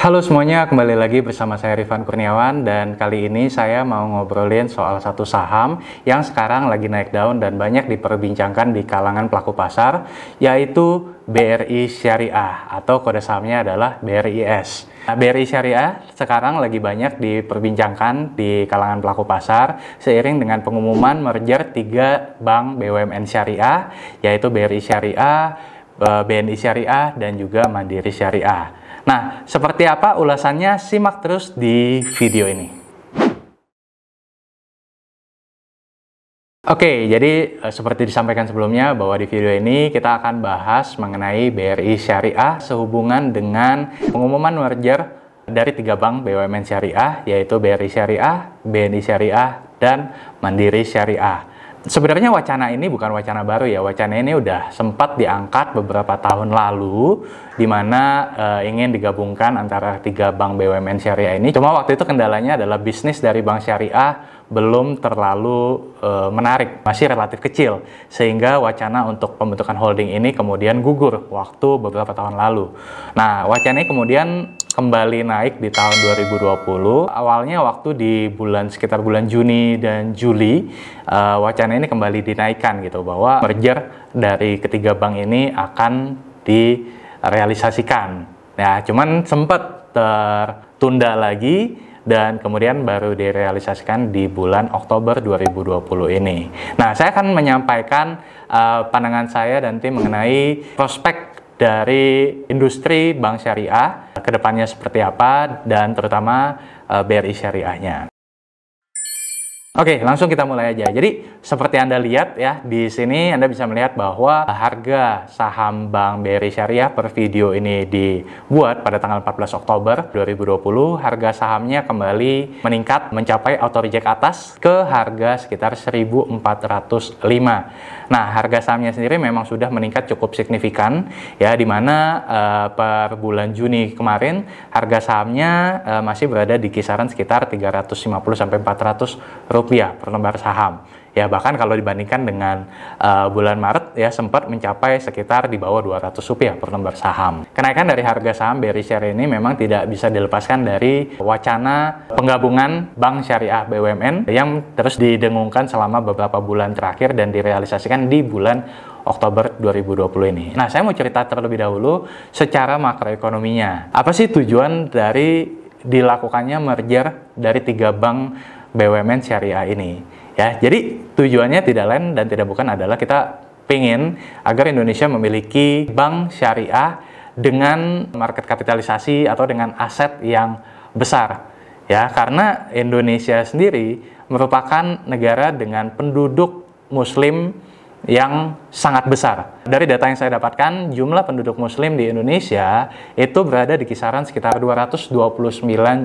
Halo semuanya, kembali lagi bersama saya Rifan Kurniawan dan kali ini saya mau ngobrolin soal satu saham yang sekarang lagi naik daun dan banyak diperbincangkan di kalangan pelaku pasar, yaitu BRI Syariah atau kode sahamnya adalah BRIS. Nah, BRI Syariah sekarang lagi banyak diperbincangkan di kalangan pelaku pasar seiring dengan pengumuman merger 3 bank BUMN Syariah, yaitu BRI Syariah, BNI Syariah, dan juga Mandiri Syariah. Nah, seperti apa ulasannya? Simak terus di video ini. Oke, jadi seperti disampaikan sebelumnya bahwa di video ini kita akan bahas mengenai BRI Syariah sehubungan dengan pengumuman merger dari 3 bank BUMN Syariah, yaitu BRI Syariah, BNI Syariah, dan Mandiri Syariah. Sebenarnya wacana ini bukan wacana baru ya, wacana ini udah sempat diangkat beberapa tahun lalu di mana ingin digabungkan antara 3 bank BUMN Syariah ini. Cuma waktu itu kendalanya adalah bisnis dari bank Syariah belum terlalu menarik, masih relatif kecil, sehingga wacana untuk pembentukan holding ini kemudian gugur waktu beberapa tahun lalu. Nah, wacana ini kemudian kembali naik di tahun 2020. Awalnya waktu di sekitar bulan Juni dan Juli, wacana ini kembali dinaikkan gitu, bahwa merger dari ketiga bank ini akan direalisasikan. Ya, cuman sempat tertunda lagi dan kemudian baru direalisasikan di bulan Oktober 2020 ini. Nah, saya akan menyampaikan pandangan saya dan tim mengenai prospek dari industri bank syariah kedepannya seperti apa, dan terutama BRI Syariahnya. Oke, langsung kita mulai aja. Jadi seperti Anda lihat ya, di sini Anda bisa melihat bahwa harga saham Bank BRI Syariah per video ini dibuat pada tanggal 14 Oktober 2020. Harga sahamnya kembali meningkat mencapai auto reject atas ke harga sekitar 1.405. Nah, harga sahamnya sendiri memang sudah meningkat cukup signifikan ya, di mana per bulan Juni kemarin harga sahamnya masih berada di kisaran sekitar 350 sampai 400 rupiah per lembar saham. Ya, bahkan kalau dibandingkan dengan bulan Maret ya sempat mencapai sekitar di bawah 200 rupiah per lembar saham. Kenaikan dari harga saham BRI Syariah ini memang tidak bisa dilepaskan dari wacana penggabungan bank syariah BUMN yang terus didengungkan selama beberapa bulan terakhir dan direalisasikan di bulan Oktober 2020 ini. Nah, saya mau cerita terlebih dahulu secara makroekonominya. Apa sih tujuan dari dilakukannya merger dari 3 bank BUMN syariah ini? Ya, jadi tujuannya tidak lain dan tidak bukan adalah kita pengen agar Indonesia memiliki bank syariah dengan market kapitalisasi atau dengan aset yang besar. Ya, karena Indonesia sendiri merupakan negara dengan penduduk muslim yang sangat besar. Dari data yang saya dapatkan, jumlah penduduk muslim di Indonesia itu berada di kisaran sekitar 229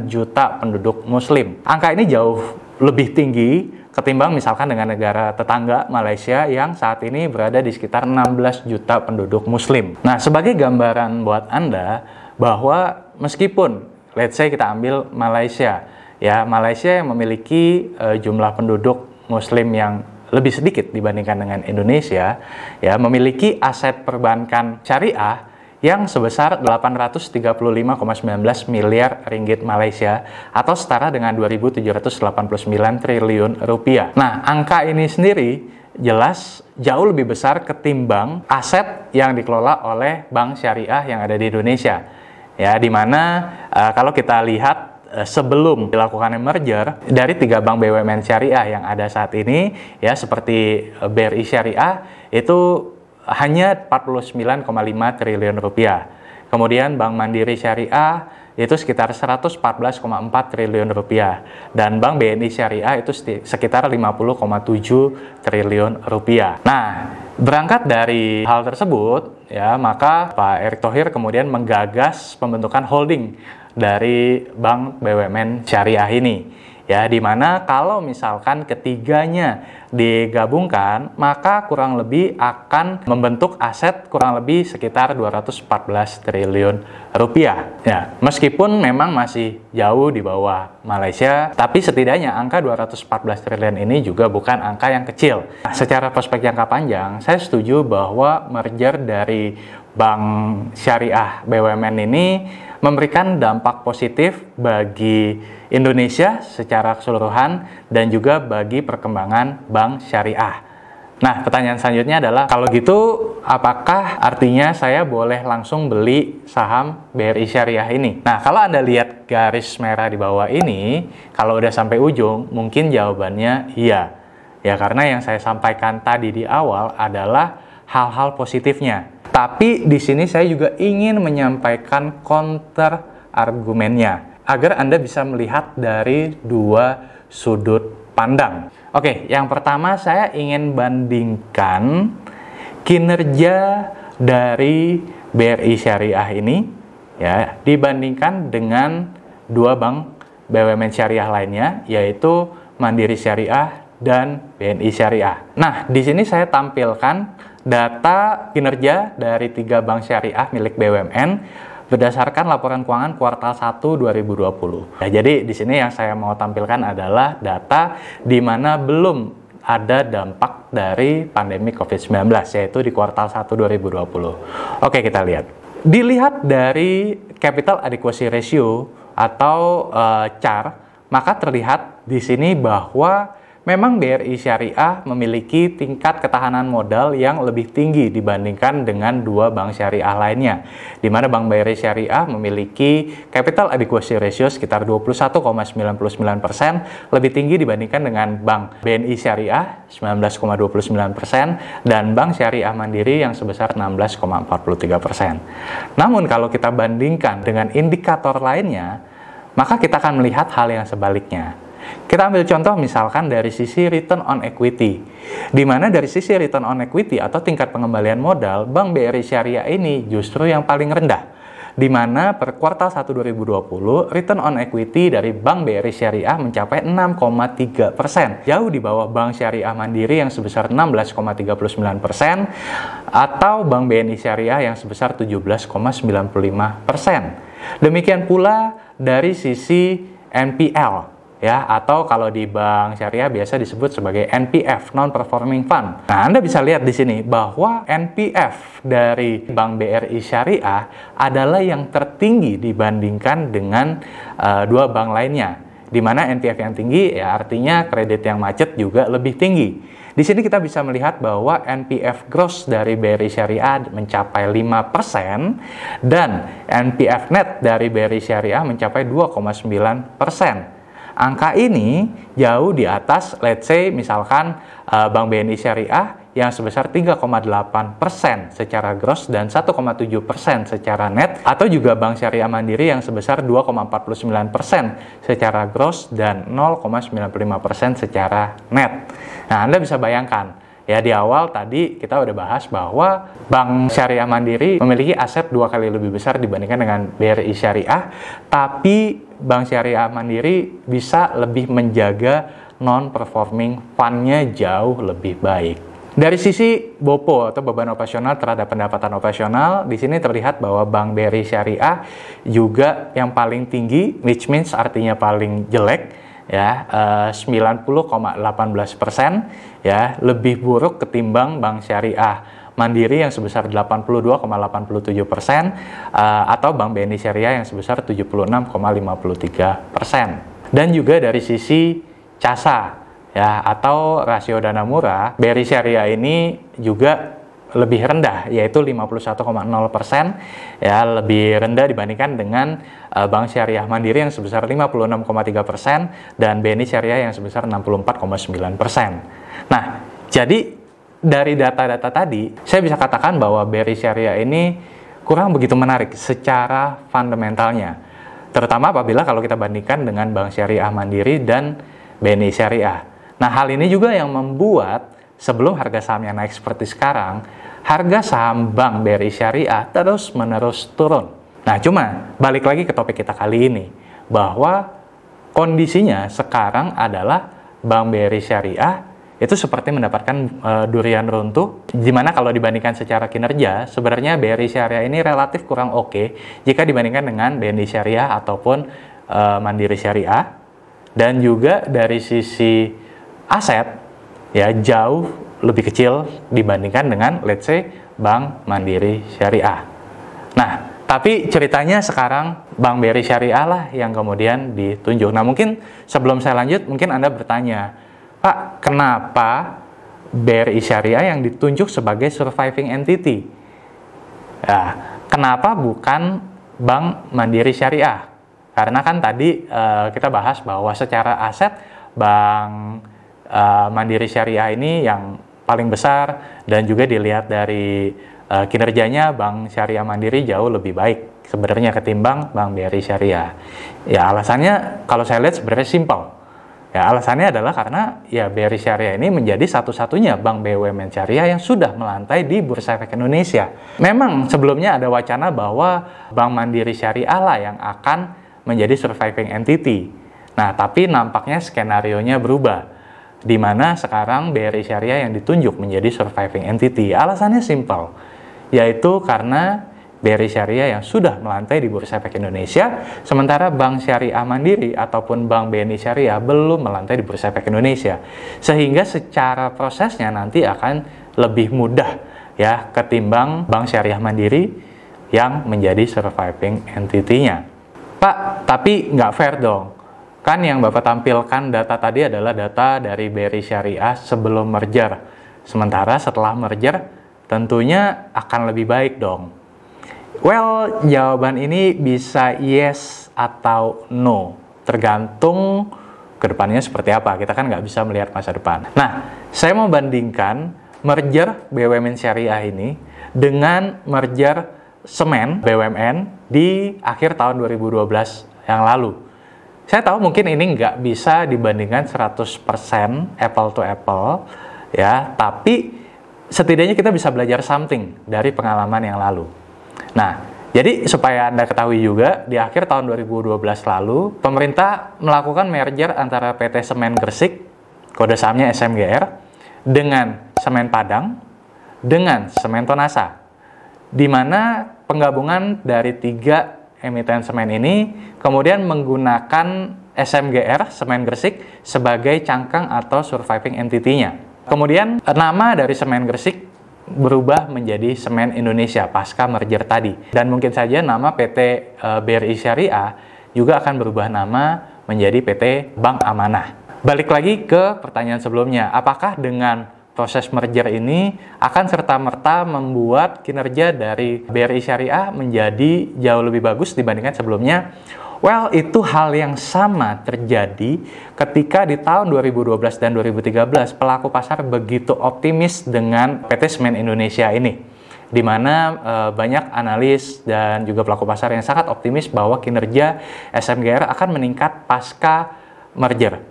juta penduduk muslim. Angka ini jauh lebih tinggi ketimbang misalkan dengan negara tetangga Malaysia yang saat ini berada di sekitar 16 juta penduduk muslim. Nah, sebagai gambaran buat Anda bahwa meskipun let's say kita ambil Malaysia, ya, Malaysia yang memiliki jumlah penduduk muslim yang lebih sedikit dibandingkan dengan Indonesia, ya, memiliki aset perbankan syariah yang sebesar 835,19 miliar ringgit Malaysia atau setara dengan 2.789 triliun rupiah. Nah, angka ini sendiri jelas jauh lebih besar ketimbang aset yang dikelola oleh bank syariah yang ada di Indonesia. Ya, di mana kalau kita lihat sebelum dilakukan merger dari 3 bank BUMN syariah yang ada saat ini, ya, seperti BRI Syariah itu hanya 49,5 triliun rupiah. Kemudian Bank Mandiri Syariah itu sekitar 114,4 triliun rupiah. Dan Bank BNI Syariah itu sekitar 50,7 triliun rupiah. Nah, berangkat dari hal tersebut, ya, maka Pak Erick Thohir kemudian menggagas pembentukan holding dari Bank BUMN Syariah ini. Ya, di mana kalau misalkan ketiganya digabungkan, maka kurang lebih akan membentuk aset kurang lebih sekitar 214 triliun rupiah. Ya, meskipun memang masih jauh di bawah Malaysia, tapi setidaknya angka 214 triliun ini juga bukan angka yang kecil. Nah, secara prospek jangka panjang, saya setuju bahwa merger dari Bank Syariah BUMN ini memberikan dampak positif bagi Indonesia secara keseluruhan dan juga bagi perkembangan bank syariah. Nah, pertanyaan selanjutnya adalah, kalau gitu apakah artinya saya boleh langsung beli saham BRI Syariah ini? Nah, kalau Anda lihat garis merah di bawah ini, kalau udah sampai ujung, mungkin jawabannya iya. Ya, karena yang saya sampaikan tadi di awal adalah hal-hal positifnya. Tapi di sini saya juga ingin menyampaikan counter argumennya agar Anda bisa melihat dari dua sudut pandang. Oke, yang pertama saya ingin bandingkan kinerja dari BRI Syariah ini ya dibandingkan dengan dua bank BUMN syariah lainnya, yaitu Mandiri Syariah dan BNI Syariah. Nah, di sini saya tampilkan data kinerja dari 3 bank syariah milik BUMN berdasarkan laporan keuangan kuartal 1 2020. Nah, jadi di sini yang saya mau tampilkan adalah data di mana belum ada dampak dari pandemi COVID-19, yaitu di kuartal 1 2020. Oke, kita lihat. Dilihat dari Capital Adequacy Ratio atau CAR, maka terlihat di sini bahwa memang BRI Syariah memiliki tingkat ketahanan modal yang lebih tinggi dibandingkan dengan dua bank syariah lainnya, di mana Bank BRI Syariah memiliki Capital Adequacy Ratio sekitar 21,99%, lebih tinggi dibandingkan dengan Bank BNI Syariah 19,29% dan Bank Syariah Mandiri yang sebesar 16,43%. Namun kalau kita bandingkan dengan indikator lainnya, maka kita akan melihat hal yang sebaliknya. Kita ambil contoh misalkan dari sisi return on equity, di mana dari sisi return on equity atau tingkat pengembalian modal, Bank BRI Syariah ini justru yang paling rendah, di mana per kuartal 1 2020 return on equity dari Bank BRI Syariah mencapai 6,3%, jauh di bawah Bank Syariah Mandiri yang sebesar 16,39% atau Bank BNI Syariah yang sebesar 17,95%. Demikian pula dari sisi NPL, ya, atau kalau di bank syariah biasa disebut sebagai NPF, non-performing fund. Nah, Anda bisa lihat di sini bahwa NPF dari Bank BRI Syariah adalah yang tertinggi dibandingkan dengan dua bank lainnya. Di mana NPF yang tinggi ya artinya kredit yang macet juga lebih tinggi. Di sini kita bisa melihat bahwa NPF gross dari BRI Syariah mencapai 5% dan NPF net dari BRI Syariah mencapai 2,9%. Angka ini jauh di atas, let's say, misalkan Bank BNI Syariah yang sebesar 3,8% secara gross dan 1,7% secara net, atau juga Bank Syariah Mandiri yang sebesar 2,49% secara gross dan 0,95% secara net. Nah, Anda bisa bayangkan, ya di awal tadi kita udah bahas bahwa Bank Syariah Mandiri memiliki aset 2 kali lebih besar dibandingkan dengan BRI Syariah, tapi Bank Syariah Mandiri bisa lebih menjaga non-performing fund-nya jauh lebih baik. Dari sisi BOPO atau beban operasional terhadap pendapatan operasional, di sini terlihat bahwa Bank BRI Syariah juga yang paling tinggi, which means artinya paling jelek, ya 90,18%, ya lebih buruk ketimbang Bank Syariah Mandiri yang sebesar 82,87%, atau Bank BNI Syariah yang sebesar 76,53%. Dan juga dari sisi CASA, ya atau rasio dana murah, BRI Syariah ini juga lebih rendah, yaitu 51,0%, ya lebih rendah dibandingkan dengan Bank Syariah Mandiri yang sebesar 56,3% dan BNI Syariah yang sebesar 64,9%. Nah, jadi dari data-data tadi, saya bisa katakan bahwa BRI Syariah ini kurang begitu menarik secara fundamentalnya, terutama apabila kalau kita bandingkan dengan Bank Syariah Mandiri dan BNI Syariah. Nah, hal ini juga yang membuat sebelum harga sahamnya naik seperti sekarang, harga saham Bank BRI Syariah terus-menerus turun. Nah, cuma balik lagi ke topik kita kali ini, bahwa kondisinya sekarang adalah Bank BRI Syariah itu seperti mendapatkan durian runtuh, dimana kalau dibandingkan secara kinerja, sebenarnya BRI Syariah ini relatif kurang oke jika dibandingkan dengan BNI Syariah ataupun Mandiri Syariah, dan juga dari sisi aset, ya jauh lebih kecil dibandingkan dengan let's say Bank Mandiri Syariah. Nah, Tapi ceritanya sekarang Bank BRI Syariah lah yang kemudian ditunjuk. Nah, mungkin sebelum saya lanjut, mungkin Anda bertanya, Pak, kenapa BRI Syariah yang ditunjuk sebagai surviving entity? Ya, kenapa bukan Bank Mandiri Syariah? Karena kan tadi kita bahas bahwa secara aset Bank Mandiri Syariah ini yang paling besar, dan juga dilihat dari kinerjanya Bank Syariah Mandiri jauh lebih baik sebenarnya ketimbang Bank BRI Syariah. Ya, alasannya kalau saya lihat sebenarnya simpel. Ya, alasannya adalah karena ya BRI Syariah ini menjadi satu-satunya bank BUMN syariah yang sudah melantai di Bursa Efek Indonesia. Memang sebelumnya ada wacana bahwa Bank Mandiri Syariah lah yang akan menjadi surviving entity. Nah, tapi nampaknya skenarionya berubah, di mana sekarang BRI Syariah yang ditunjuk menjadi surviving entity. Alasannya simpel, yaitu karena BRI Syariah yang sudah melantai di Bursa Efek Indonesia, sementara Bank Syariah Mandiri ataupun Bank BNI Syariah belum melantai di Bursa Efek Indonesia. Sehingga secara prosesnya nanti akan lebih mudah ya ketimbang Bank Syariah Mandiri yang menjadi surviving entity-nya. Pak, tapi nggak fair dong. Kan yang Bapak tampilkan data tadi adalah data dari BRI Syariah sebelum merger. Sementara setelah merger tentunya akan lebih baik dong. Well, jawaban ini bisa yes atau no, tergantung kedepannya seperti apa. Kita kan nggak bisa melihat masa depan. Nah, saya mau bandingkan merger BUMN Syariah ini dengan merger semen BUMN di akhir tahun 2012 yang lalu. Saya tahu mungkin ini nggak bisa dibandingkan 100% apple to apple, ya, tapi setidaknya kita bisa belajar something dari pengalaman yang lalu. Nah, jadi supaya Anda ketahui juga, di akhir tahun 2012 lalu, pemerintah melakukan merger antara PT Semen Gresik, kode sahamnya SMGR, dengan Semen Padang, dengan Semen Tonasa, di mana penggabungan dari 3 emiten semen ini kemudian menggunakan SMGR, Semen Gresik, sebagai cangkang atau surviving entity-nya. Kemudian nama dari Semen Gresik berubah menjadi Semen Indonesia pasca merger tadi. Dan mungkin saja nama PT BRI Syariah juga akan berubah nama menjadi PT Bank Amanah. Balik lagi ke pertanyaan sebelumnya, apakah dengan proses merger ini akan serta-merta membuat kinerja dari BRI Syariah menjadi jauh lebih bagus dibandingkan sebelumnya? Well, itu hal yang sama terjadi ketika di tahun 2012 dan 2013 pelaku pasar begitu optimis dengan PT Semen Indonesia ini, di mana banyak analis dan juga pelaku pasar yang sangat optimis bahwa kinerja SMGR akan meningkat pasca merger.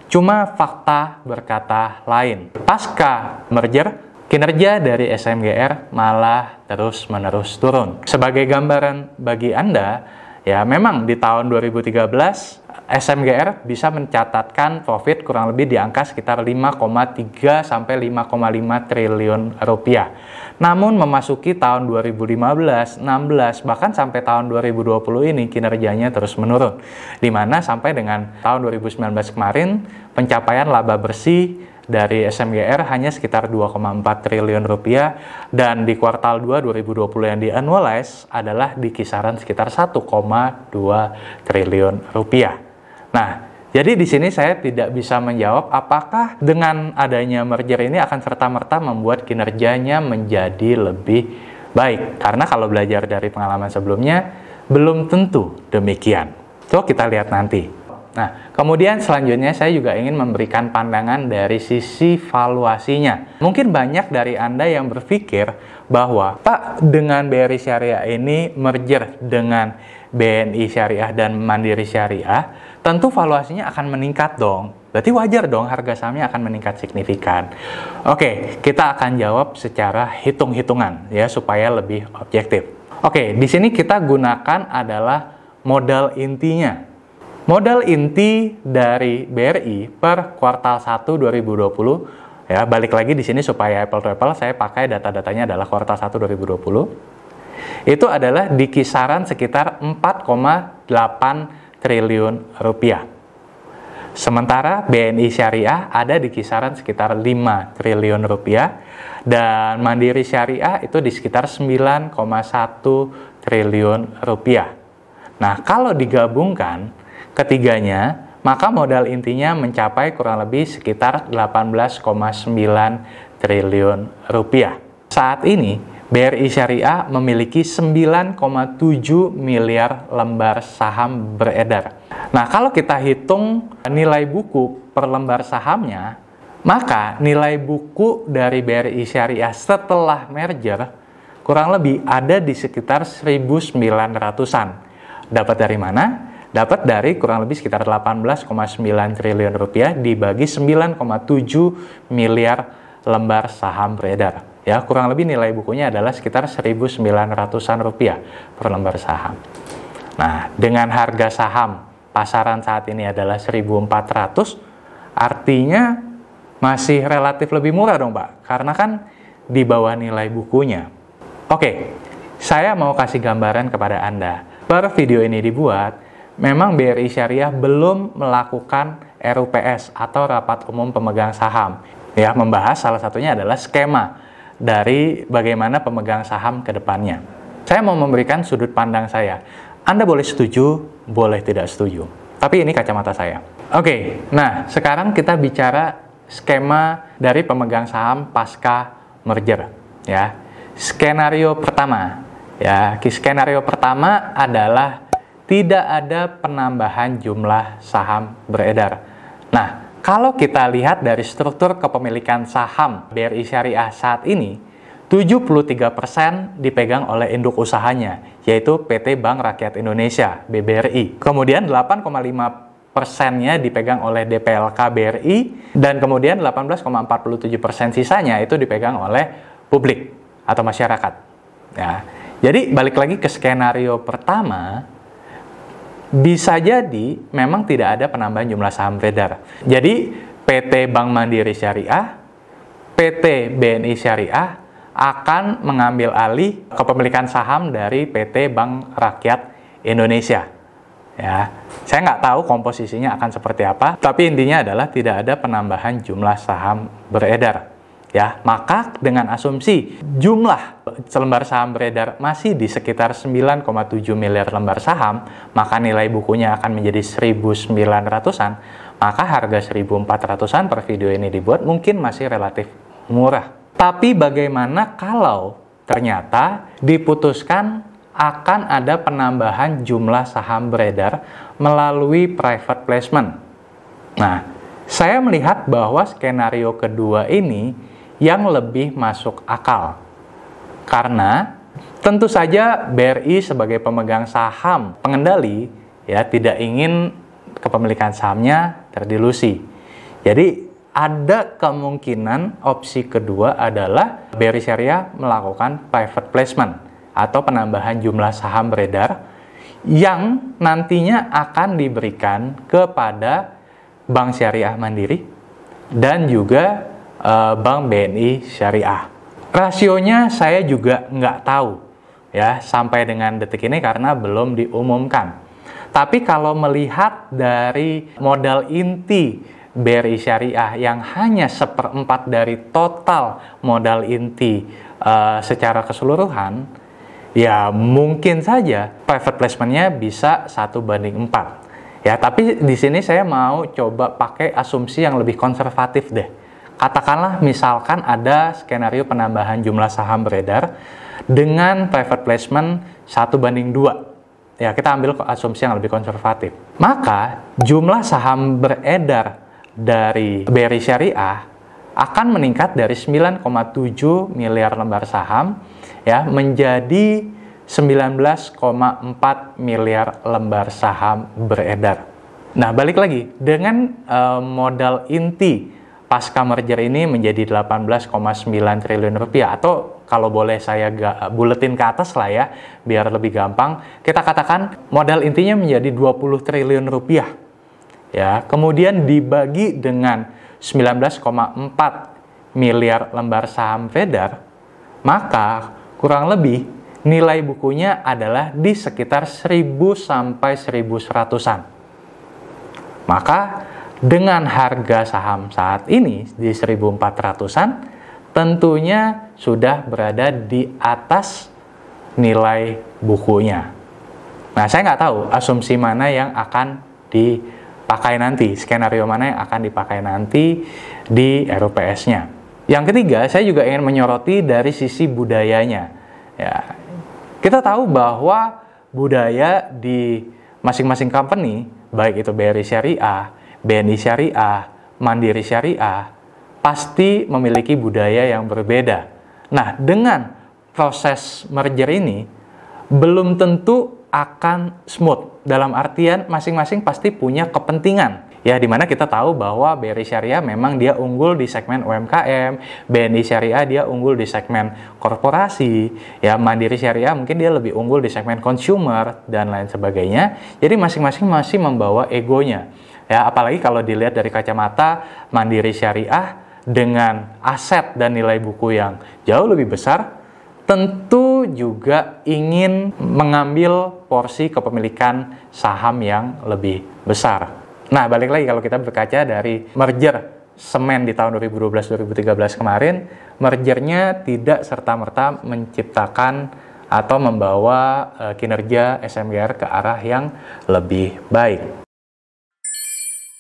Cuma fakta berkata lain. Pasca merger, kinerja dari SMGR malah terus-menerus turun. Sebagai gambaran bagi Anda, ya, memang di tahun 2013 SMGR bisa mencatatkan profit kurang lebih di angka sekitar 5,3 sampai 5,5 triliun rupiah. Namun memasuki tahun 2015, 16, bahkan sampai tahun 2020 ini kinerjanya terus menurun. Di mana sampai dengan tahun 2019 kemarin pencapaian laba bersih dari SMGR hanya sekitar 2,4 triliun rupiah, dan di kuartal 2 2020 yang di-annualize adalah di kisaran sekitar 1,2 triliun rupiah. Nah, jadi di sini saya tidak bisa menjawab apakah dengan adanya merger ini akan serta-merta membuat kinerjanya menjadi lebih baik. Karena kalau belajar dari pengalaman sebelumnya, belum tentu demikian. So, kita lihat nanti. Nah, kemudian selanjutnya saya juga ingin memberikan pandangan dari sisi valuasinya. Mungkin banyak dari Anda yang berpikir bahwa, Pak, dengan BRI Syariah ini merger dengan BNI Syariah dan Mandiri Syariah, tentu valuasinya akan meningkat dong. Berarti wajar dong harga sahamnya akan meningkat signifikan. Oke, kita akan jawab secara hitung-hitungan ya supaya lebih objektif. Oke, di sini kita gunakan adalah modal intinya. Modal inti dari BRI per kuartal 1 2020, ya, balik lagi di sini supaya apple to apple, saya pakai data-datanya adalah kuartal 1 2020. Itu adalah di kisaran sekitar 4,8 triliun rupiah. Sementara BNI Syariah ada di kisaran sekitar 5 triliun rupiah, dan Mandiri Syariah itu di sekitar 9,1 triliun rupiah. Nah, kalau digabungkan ketiganya, maka modal intinya mencapai kurang lebih sekitar 18,9 triliun rupiah. Saat ini, BRI Syariah memiliki 9,7 miliar lembar saham beredar. Nah, kalau kita hitung nilai buku per lembar sahamnya, maka nilai buku dari BRI Syariah setelah merger kurang lebih ada di sekitar 1.900-an. Dapat dari mana? Dapat dari kurang lebih sekitar 18,9 triliun rupiah dibagi 9,7 miliar lembar saham beredar. Ya, kurang lebih nilai bukunya adalah sekitar 1.900-an rupiah per lembar saham. Nah, dengan harga saham pasaran saat ini adalah 1.400, artinya masih relatif lebih murah dong, Pak. Karena kan di bawah nilai bukunya. Oke, saya mau kasih gambaran kepada Anda. Baru video ini dibuat, memang BRI Syariah belum melakukan RUPS atau Rapat Umum Pemegang Saham. Ya, membahas salah satunya adalah skema dari bagaimana pemegang saham ke depannya. Saya mau memberikan sudut pandang saya. Anda boleh setuju, boleh tidak setuju. Tapi ini kacamata saya. Oke, nah sekarang kita bicara skema dari pemegang saham pasca merger. Ya, skenario pertama. Ya, skenario pertama adalah tidak ada penambahan jumlah saham beredar. Nah, kalau kita lihat dari struktur kepemilikan saham BRI Syariah saat ini, 73% dipegang oleh induk usahanya, yaitu PT Bank Rakyat Indonesia, BBRI. Kemudian 8,5%-nya dipegang oleh DPLK BRI, dan kemudian 18,47% sisanya itu dipegang oleh publik atau masyarakat. Ya. Jadi balik lagi ke skenario pertama, bisa jadi memang tidak ada penambahan jumlah saham beredar. Jadi PT Bank Mandiri Syariah, PT BNI Syariah akan mengambil alih kepemilikan saham dari PT Bank Rakyat Indonesia. Ya, saya nggak tahu komposisinya akan seperti apa, tapi intinya adalah tidak ada penambahan jumlah saham beredar. Ya, maka dengan asumsi jumlah lembar saham beredar masih di sekitar 9,7 miliar lembar saham, maka nilai bukunya akan menjadi 1.900-an, maka harga 1.400-an per video ini dibuat mungkin masih relatif murah. Tapi bagaimana kalau ternyata diputuskan akan ada penambahan jumlah saham beredar melalui private placement? Nah, saya melihat bahwa skenario kedua ini yang lebih masuk akal. Karena tentu saja BRI sebagai pemegang saham pengendali ya tidak ingin kepemilikan sahamnya terdilusi. Jadi ada kemungkinan opsi kedua adalah BRI Syariah melakukan private placement atau penambahan jumlah saham beredar yang nantinya akan diberikan kepada Bank Syariah Mandiri dan juga Bank BNI Syariah. Rasionya saya juga nggak tahu ya sampai dengan detik ini karena belum diumumkan. Tapi kalau melihat dari modal inti BRI Syariah yang hanya 1/4 dari total modal inti secara keseluruhan, ya mungkin saja private placement-nya bisa 1/4. Ya, tapi di sini saya mau coba pakai asumsi yang lebih konservatif deh. Katakanlah misalkan ada skenario penambahan jumlah saham beredar dengan private placement 1/2. Ya, kita ambil asumsi yang lebih konservatif. Maka jumlah saham beredar dari BRI Syariah akan meningkat dari 9,7 miliar lembar saham ya menjadi 19,4 miliar lembar saham beredar. Nah, balik lagi dengan modal inti pasca merger ini menjadi 18,9 triliun rupiah, atau kalau boleh saya buletin ke atas lah ya biar lebih gampang, kita katakan modal intinya menjadi 20 triliun rupiah ya, kemudian dibagi dengan 19,4 miliar lembar saham beredar, maka kurang lebih nilai bukunya adalah di sekitar 1.000 sampai 1.100-an. Maka dengan harga saham saat ini di 1.400-an, tentunya sudah berada di atas nilai bukunya. Nah, saya nggak tahu asumsi mana yang akan dipakai nanti, skenario mana yang akan dipakai nanti di RUPS-nya. Yang ketiga, saya juga ingin menyoroti dari sisi budayanya. Ya, kita tahu bahwa budaya di masing-masing company, baik itu BRI Syariah, BNI Syariah, Mandiri Syariah, pasti memiliki budaya yang berbeda. Nah, dengan proses merger ini, belum tentu akan smooth. Dalam artian, masing-masing pasti punya kepentingan. Ya, dimana kita tahu bahwa BRI Syariah memang dia unggul di segmen UMKM, BNI Syariah dia unggul di segmen korporasi, ya Mandiri Syariah mungkin dia lebih unggul di segmen consumer, dan lain sebagainya. Jadi masing-masing masih membawa egonya. Ya, apalagi kalau dilihat dari kacamata Mandiri Syariah dengan aset dan nilai buku yang jauh lebih besar, tentu juga ingin mengambil porsi kepemilikan saham yang lebih besar. Nah, balik lagi kalau kita berkaca dari merger semen di tahun 2012-2013 kemarin, mergernya tidak serta-merta menciptakan atau membawa kinerja SMGR ke arah yang lebih baik.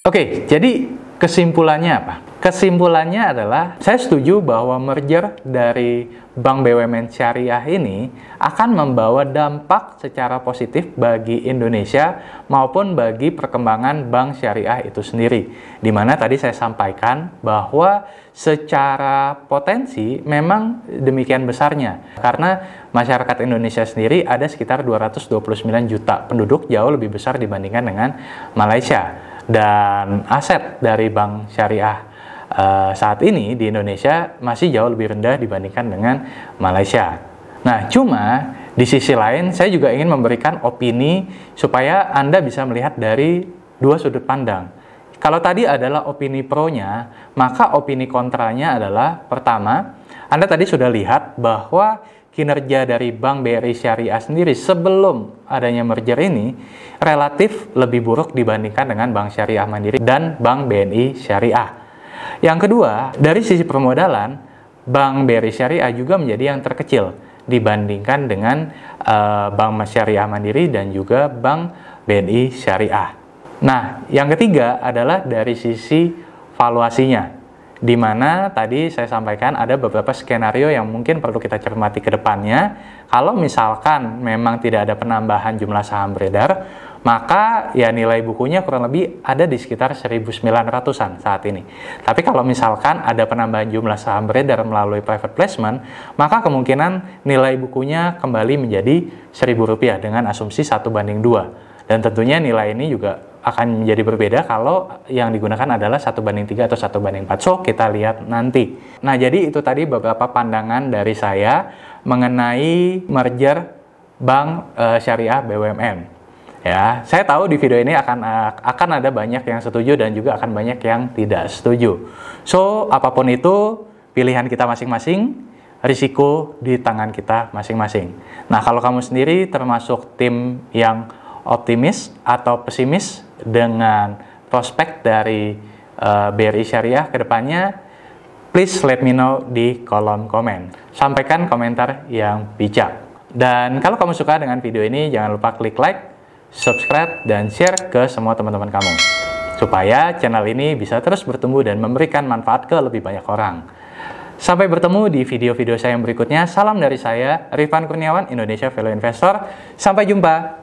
Oke, jadi kesimpulannya apa? Kesimpulannya adalah saya setuju bahwa merger dari Bank BUMN Syariah ini akan membawa dampak secara positif bagi Indonesia maupun bagi perkembangan bank syariah itu sendiri. Di mana tadi saya sampaikan bahwa secara potensi memang demikian besarnya. Karena masyarakat Indonesia sendiri ada sekitar 229 juta penduduk, jauh lebih besar dibandingkan dengan Malaysia. Dan aset dari bank syariah saat ini di Indonesia masih jauh lebih rendah dibandingkan dengan Malaysia. Nah, cuma di sisi lain saya juga ingin memberikan opini supaya Anda bisa melihat dari dua sudut pandang. Kalau tadi adalah opini pro-nya, maka opini kontranya adalah, pertama, Anda tadi sudah lihat bahwa kinerja dari Bank BRI Syariah sendiri sebelum adanya merger ini relatif lebih buruk dibandingkan dengan Bank Syariah Mandiri dan Bank BNI Syariah. Yang kedua, dari sisi permodalan, Bank BRI Syariah juga menjadi yang terkecil dibandingkan dengan Bank Syariah Mandiri dan juga Bank BNI Syariah. Nah, yang ketiga adalah dari sisi valuasinya, di mana tadi saya sampaikan ada beberapa skenario yang mungkin perlu kita cermati ke depannya. Kalau misalkan memang tidak ada penambahan jumlah saham beredar, maka ya nilai bukunya kurang lebih ada di sekitar 1.900-an saat ini. Tapi kalau misalkan ada penambahan jumlah saham beredar melalui private placement, maka kemungkinan nilai bukunya kembali menjadi Rp1.000 dengan asumsi 1:2. Dan tentunya nilai ini juga akan menjadi berbeda kalau yang digunakan adalah 1:3 atau 1:4. So, kita lihat nanti. Nah, jadi itu tadi beberapa pandangan dari saya mengenai merger Bank Syariah BUMN. Ya, saya tahu di video ini akan ada banyak yang setuju dan juga akan banyak yang tidak setuju. So, apapun itu pilihan kita masing-masing, risiko di tangan kita masing-masing. Nah, kalau kamu sendiri termasuk tim yang optimis atau pesimis dengan prospek dari BRI Syariah ke depannya, please let me know di kolom komen. Sampaikan komentar yang bijak. Dan kalau kamu suka dengan video ini, jangan lupa klik like, subscribe, dan share ke semua teman-teman kamu, supaya channel ini bisa terus bertumbuh dan memberikan manfaat ke lebih banyak orang. Sampai bertemu di video-video saya yang berikutnya. Salam dari saya, Rifan Kurniawan, Indonesia Value Investor. Sampai jumpa.